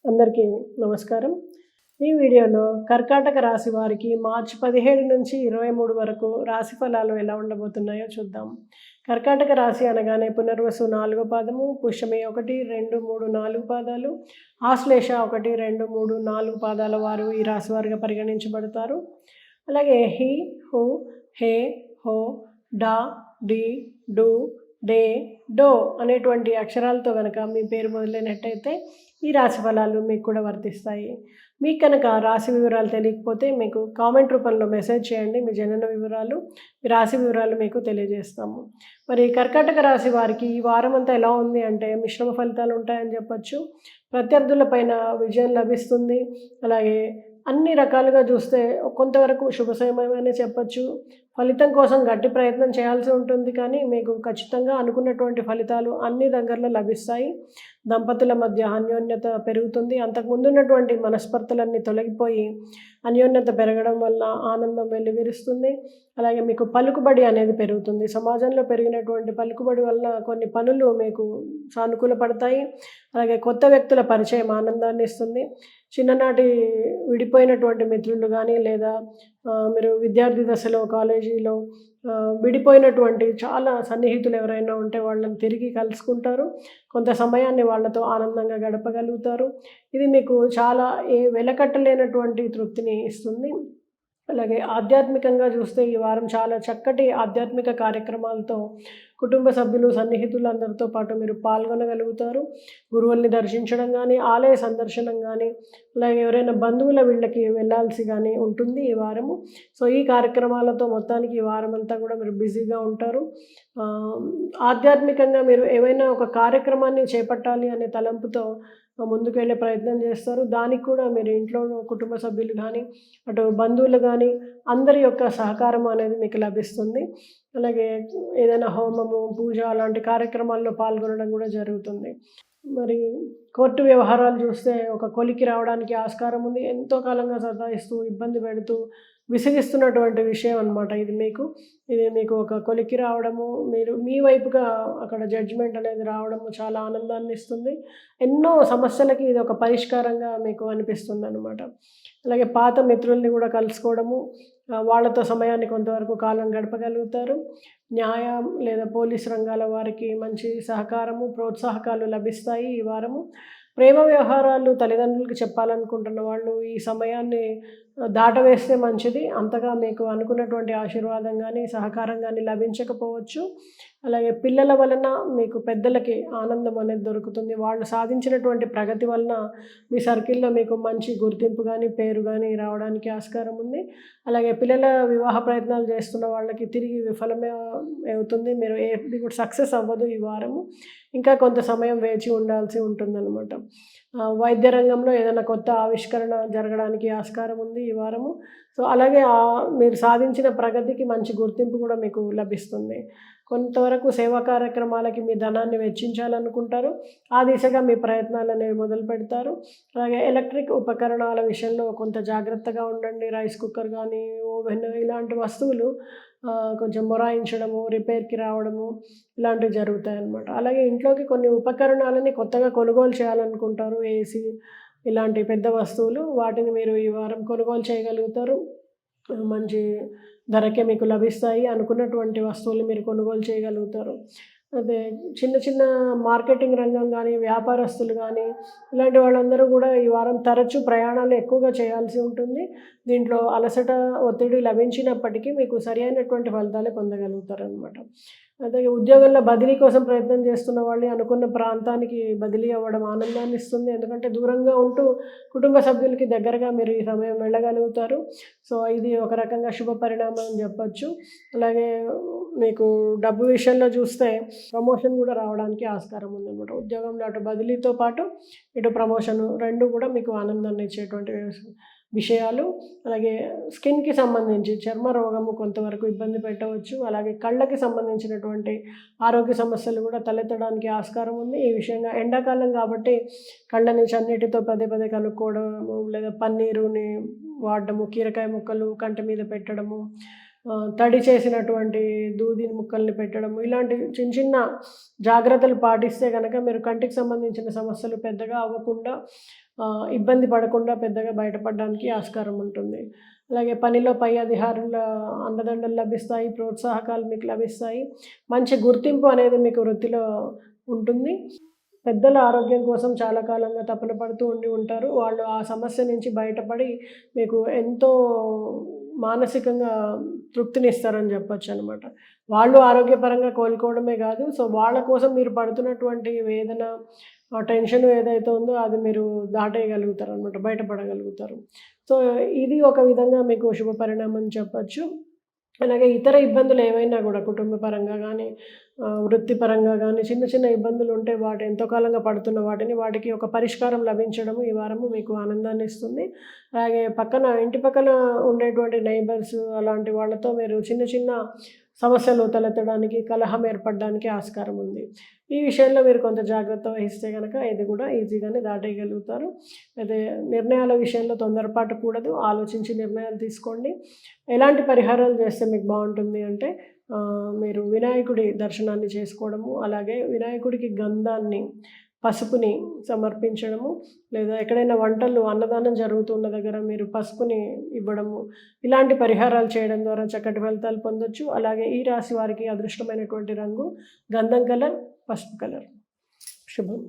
అందరికీ నమస్కారం. ఈ వీడియోలో కర్కాటక రాశి వారికి మార్చి 17 నుంచి 23 వరకు రాశి ఫలాలు ఎలా ఉండబోతున్నాయో చూద్దాం. కర్కాటక రాశి అనగానే పునర్వసు 4వ పాదము, పుష్యమి 1, 2, 3, 4 పాదాలు, ఆశ్లేష 1, 2, 3, 4 పాదాల వారు ఈ రాశి వారిగా పరిగణించబడతారు. అలాగే హి, హు, హే, హో, డా, డి, డు, డే, డో అనేటువంటి అక్షరాలతో కనుక మీ పేరు మొదలైనట్టయితే ఈ రాశి ఫలాలు మీకు కూడా వర్తిస్తాయి. మీకు కనుక రాశి వివరాలు తెలియకపోతే మీకు కామెంట్ రూపంలో మెసేజ్ చేయండి. మీ జనన వివరాలు, మీ రాశి వివరాలు మీకు తెలియజేస్తాము. మరి కర్కాటక రాశి వారికి ఈ వారం అంతా ఎలా ఉంది అంటే మిశ్రమ ఫలితాలు ఉంటాయని చెప్పచ్చు. ప్రత్యర్థుల పైన విజయం లభిస్తుంది. అలాగే అన్ని రకాలుగా చూస్తే కొంతవరకు శుభ సమయమనే చెప్పచ్చు. ఫలితం కోసం గట్టి ప్రయత్నం చేయాల్సి ఉంటుంది, కానీ మీకు ఖచ్చితంగా అనుకున్నటువంటి ఫలితాలు అన్ని దగ్గరలో లభిస్తాయి. దంపతుల మధ్య అన్యోన్యత పెరుగుతుంది. అంతకుముందు ఉన్నటువంటి మనస్పర్ధలన్నీ తొలగిపోయి అన్యోన్యత పెరగడం వల్ల ఆనందం వెల్లివిరుస్తుంది. అలాగే మీకు పలుకుబడి అనేది పెరుగుతుంది. సమాజంలో పెరిగినటువంటి పలుకుబడి వల్ల కొన్ని పనులు మీకు సానుకూలపడతాయి. అలాగే కొత్త వ్యక్తుల పరిచయం ఆనందాన్ని ఇస్తుంది. చిన్ననాటి విడిపోయినటువంటి మిత్రులు కానీ లేదా మీరు విద్యార్థి దశలో కాలేజీలో విడిపోయినటువంటి చాలా సన్నిహితులు ఎవరైనా ఉంటే వాళ్ళని తిరిగి కలుసుకుంటారు. కొంత సమయాన్ని వాళ్ళతో ఆనందంగా గడపగలుగుతారు. ఇది మీకు చాలా వెలకట్టలేనటువంటి తృప్తిని ఇస్తుంది. అలాగే ఆధ్యాత్మికంగా చూస్తే ఈ వారం చాలా చక్కటి ఆధ్యాత్మిక కార్యక్రమాలతో కుటుంబ సభ్యులు, సన్నిహితులు అందరితో పాటు మీరు పాల్గొనగలుగుతారు. గురువుల్ని దర్శించడం కానీ, ఆలయ సందర్శనం కానీ, అలాగే ఎవరైనా బంధువుల వీళ్ళకి వెళ్ళాల్సి కానీ ఉంటుంది ఈ వారము. సో ఈ కార్యక్రమాలతో మొత్తానికి ఈ వారం అంతా కూడా మీరు బిజీగా ఉంటారు. ఆధ్యాత్మికంగా మీరు ఏవైనా ఒక కార్యక్రమాన్ని చేపట్టాలి అనే తలంపుతో ముందుకు వెళ్ళే ప్రయత్నం చేస్తారు. దానికి కూడా మీరు ఇంట్లో కుటుంబ సభ్యులు కానీ, అటు బంధువులు కానీ అందరి యొక్క సహకారం అనేది మీకు లభిస్తుంది. అలాగే ఏదైనా హోమము, పూజ అలాంటి కార్యక్రమాల్లో పాల్గొనడం కూడా జరుగుతుంది. మరి కోర్టు వ్యవహారాలు చూస్తే ఒక కొలికి రావడానికి ఆస్కారం ఉంది. ఎంతో కాలంగా సతాయిస్తూ, ఇబ్బంది పెడుతూ, విసిగిస్తున్నటువంటి విషయం అనమాట ఇది మీకు ఒక కొలికి రావడము, మీరు మీ వైపుగా అక్కడ జడ్జిమెంట్ అనేది రావడము చాలా ఆనందాన్ని ఇస్తుంది. ఎన్నో సమస్యలకి ఇది ఒక పరిష్కారంగా మీకు అనిపిస్తుంది అనమాట. అలాగే పాత మిత్రుల్ని కూడా కలుసుకోవడము, వాళ్ళతో సమయాన్ని కొంతవరకు కాలం గడపగలుగుతారు. న్యాయం లేదా పోలీస్ రంగాల వారికి మంచి సహకారము, ప్రోత్సాహకాలు లభిస్తాయి ఈ వారము. ప్రేమ వ్యవహారాలు తల్లిదండ్రులకు చెప్పాలనుకుంటున్న వాళ్ళు ఈ సమయాన్ని దాటవేస్తే మంచిది. అంతగా మీకు అనుకున్నటువంటి ఆశీర్వాదం కానీ, సహకారం కానీ లభించకపోవచ్చు. అలాగే పిల్లల వలన మీకు పెద్దలకి ఆనందం అనేది దొరుకుతుంది. వాళ్ళు సాధించినటువంటి ప్రగతి వలన మీ సర్కిల్లో మీకు మంచి గుర్తింపు కానీ, పేరు కానీ రావడానికి ఆస్కారం ఉంది. అలాగే పిల్లల వివాహ ప్రయత్నాలు చేస్తున్న వాళ్ళకి తిరిగి విఫలమే అవుతుంది. మీరు ఏది కూడా సక్సెస్ అవ్వదు ఈ వారము. ఇంకా కొంత సమయం వేచి ఉండాల్సి ఉంటుందన్నమాట. వైద్య రంగంలో ఏదైనా కొత్త ఆవిష్కరణ జరగడానికి ఆస్కారం ఉంది ఈ వారము. సో అలాగే మీరు సాధించిన ప్రగతికి మంచి గుర్తింపు కూడా మీకు లభిస్తుంది. కొంతవరకు సేవా కార్యక్రమాలకి మీ ధనాన్ని వెచ్చించాలనుకుంటారు. ఆ దిశగా మీ ప్రయత్నాలు అనేవి మొదలు పెడతారు. అలాగే ఎలక్ట్రిక్ ఉపకరణాల విషయంలో కొంత జాగ్రత్తగా ఉండండి. రైస్ కుక్కర్ కానీ, ఓవెన్ ఇలాంటి వస్తువులు కొంచెం మొరాయించడము, రిపేర్కి రావడము ఇలాంటివి జరుగుతాయి అన్నమాట. అలాగే ఇంట్లోకి కొన్ని ఉపకరణాలని కొత్తగా కొనుగోలు చేయాలనుకుంటారు. ఏసీ ఇలాంటి పెద్ద వస్తువులు, వాటిని మీరు ఈ వారం కొనుగోలు చేయగలుగుతారు. మంచి ధరకే మీకు లభిస్తాయి. అనుకున్నటువంటి వస్తువులు మీరు కొనుగోలు చేయగలుగుతారు. అదే చిన్న చిన్న మార్కెటింగ్ రంగం కానీ, వ్యాపారస్తులు కానీ ఇలాంటి వాళ్ళందరూ కూడా ఈ వారం తరచూ ప్రయాణాలు ఎక్కువగా చేయాల్సి ఉంటుంది. దీంట్లో అలసట, ఒత్తిడి లభించినప్పటికీ మీకు సరి అయినటువంటి ఫలితాలే పొందగలుగుతారనమాట. అదే ఉద్యోగంలో బదిలీ కోసం ప్రయత్నం చేస్తున్న వాళ్ళు అనుకున్న ప్రాంతానికి బదిలీ అవ్వడం ఆనందాన్ని ఇస్తుంది. ఎందుకంటే దూరంగా ఉంటూ కుటుంబ సభ్యులకి దగ్గరగా మీరు ఈ సమయం వెళ్ళగలుగుతారు. సో ఇది ఒక రకంగా శుభ పరిణామం అని చెప్పచ్చు. అలాగే మీకు డబ్బు విషయంలో చూస్తే ప్రమోషన్ కూడా రావడానికి ఆస్కారం ఉందన్నమాట. ఉద్యోగంలో అటు బదిలీతో పాటు ఇటు ప్రమోషన్ రెండు కూడా మీకు ఆనందాన్ని ఇచ్చేటువంటి విషయాలు. అలాగే స్కిన్కి సంబంధించి చర్మ రోగము కొంతవరకు ఇబ్బంది పెట్టవచ్చు. అలాగే కళ్ళకి సంబంధించినటువంటి ఆరోగ్య సమస్యలు కూడా తలెత్తడానికి ఆస్కారం ఉంది. ఈ విషయంగా ఎండాకాలం కాబట్టి కళ్ళని చన్నీటితో పదే పదే కనుక్కోవడము, లేదా పన్నీరుని వాడడము, కీరకాయ ముక్కలు కంటి మీద పెట్టడము, తడి చేసినటువంటి దూది ముక్కల్ని పెట్టడం, ఇలాంటి చిన్న చిన్న జాగ్రత్తలు పాటిస్తే గనక మీరు కంటికి సంబంధించిన సమస్యలు పెద్దగా అవ్వకుండా, ఇబ్బంది పడకుండా పెద్దగా బయటపడడానికి ఆస్కారం ఉంటుంది. అలాగే పనిలో పై అధికారుల అండదండలు లభిస్తాయి, ప్రోత్సాహకాలు మీకు లభిస్తాయి. మంచి గుర్తింపు అనేది మీకు వృత్తిలో ఉంటుంది. పెద్దల ఆరోగ్యం కోసం చాలా కాలంగా తపన పడుతూ ఉంటారు. వాళ్ళు ఆ సమస్య నుంచి బయటపడి మీకు ఎంతో మానసికంగా తృప్తినిస్తారని చెప్పొచ్చనమాట. వాళ్ళు ఆరోగ్యపరంగా కోలుకోవడమే కాదు, సో వాళ్ళ కోసం మీరు పడుతున్నటువంటి వేదన, ఆ టెన్షన్ ఏదైతే ఉందో అది మీరు దాటేయగలుగుతారనమాట, బయటపడగలుగుతారు. సో ఇది ఒక విధంగా మీకు శుభ పరిణామం చెప్పొచ్చు. అలాగే ఇతర ఇబ్బందులు ఏవైనా కూడా కుటుంబ పరంగా కానీ, వృత్తిపరంగా కానీ చిన్న చిన్న ఇబ్బందులు ఉంటే వాటి ఎంతో కాలంగా పడుతున్న వాటికి ఒక పరిష్కారం లభించడము ఈ వారము మీకు ఆనందాన్ని ఇస్తుంది. అలాగే ఇంటి పక్కన ఉండేటువంటి నైబర్స్ అలాంటి వాళ్ళతో మీరు చిన్న చిన్న సమస్యలు తలెత్తడానికి, కలహం ఏర్పడడానికి ఆస్కారం ఉంది. ఈ విషయంలో మీరు కొంత జాగ్రత్త వహిస్తే గనక ఇది కూడా ఈజీగానే దాటేయగలుగుతారు. అయితే నిర్ణయాల విషయంలో తొందరపాటు కూడదు. ఆలోచించి నిర్ణయాలు తీసుకోండి. ఎలాంటి పరిహారాలు చేస్తే మీకు బాగుంటుంది అంటే, మీరు వినాయకుడి దర్శనాన్ని చేసుకోవడము, అలాగే వినాయకుడికి గంధాన్ని, పసుపుని సమర్పించడము, లేదా ఎక్కడైనా వంటలు అన్నదానం జరుగుతున్న దగ్గర మీరు పసుపుని ఇవ్వడము, ఇలాంటి పరిహారాలు చేయడం ద్వారా చక్కటి ఫలితాలు పొందొచ్చు. అలాగే ఈ రాశి వారికి అదృష్టమైనటువంటి రంగు గంధం కలర్, పసుపు కలర్. శుభం.